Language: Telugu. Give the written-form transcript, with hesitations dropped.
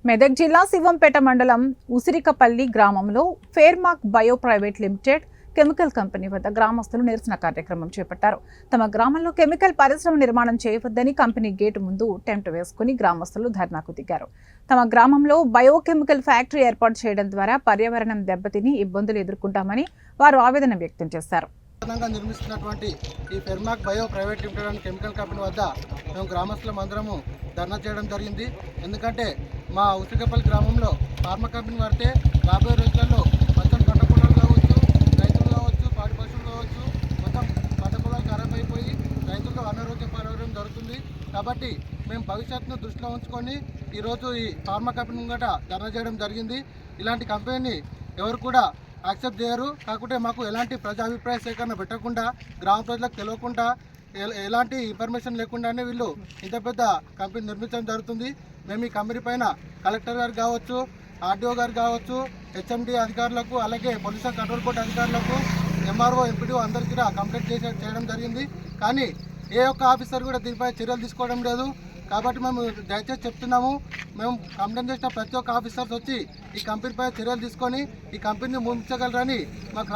మెదక్ జిల్లా శివంపేట మండలం ఉసిరికపల్లి గ్రామంలో Fairmark bio private limited chemical company వద్ద గ్రామస్తులు నిరసన కార్యక్రమం చేపట్టారు. తమ గ్రామంలో కెమికల్ పరిశ్రమ నిర్మాణం చేయవద్దని కంపెనీ గేటు ముందు టెంట్ వేసుకుని గ్రామస్తులు ధర్నాకు దిగారు. తమ గ్రామంలో బయోకెమికల్ ఫ్యాక్టరీ ఏర్పాటు చేయడం ద్వారా పర్యావరణం దెబ్బతిని ఇబ్బందులు ఎదుర్కొంటామని వారు ఆవేదన వ్యక్తం చేశారు. నిర్మిస్తున్నటువంటి ఈ ఫెర్మార్క్ బయో ప్రైవేట్ లిమిటెడ్ అనే కెమికల్ కంపెనీ వద్ద మేము గ్రామస్తులం అందరము ధర్నా చేయడం జరిగింది. ఎందుకంటే మా ఉసిరికపల్లి గ్రామంలో ఫార్మా కంపెనీ పడితే రాబోయే రోజులలో మొత్తం పంట పొలాలు కావచ్చు, రైతులు కావచ్చు, పాడి పశువులు కావచ్చు, మొత్తం పంట పొలాలు ఖరాబ్ అయిపోయి రైతులకు అనారోగ్యం పాలవడం జరుగుతుంది. కాబట్టి మేము భవిష్యత్తును దృష్టిలో ఉంచుకొని ఈరోజు ఈ ఫార్మా కంపెనీ గట ధర్నా చేయడం జరిగింది. ఇలాంటి కంపెనీని ఎవరు కూడా యాక్సెప్ట్ చేయరు. కాకుంటే మాకు ఎలాంటి ప్రజాభిప్రాయ సేకరణ పెట్టకుండా, గ్రామ ప్రజలకు తెలియకుండా, ఎలాంటి ఇన్ఫర్మేషన్ లేకుండానే వీళ్ళు ఇంత పెద్ద కంపెనీ నిర్మించడం జరుగుతుంది. మేము ఈ కంపెనీ పైన కలెక్టర్ గారు కావచ్చు, ఆర్డీఓ గారు కావచ్చు, హెచ్ఎండి అధికారులకు, అలాగే పొల్యూషన్ కంట్రోల్ బోర్డు అధికారులకు, ఎంఆర్ఓ, ఎంపీడీఓ అందరికీ కంప్లైంట్ చేయడం జరిగింది. కానీ ఏ ఒక్క ఆఫీసర్ కూడా దీనిపై చర్యలు తీసుకోవడం లేదు. కాబట్టి మేము దయచేసి చెప్తున్నాము, మేము కంప్లైంట్ చేసిన ప్రతి ఒక్క ఆఫీసర్స్ వచ్చి ఈ కంపెనీపై చర్యలు తీసుకొని ఈ కంపెనీని ముగించగలరని మాకు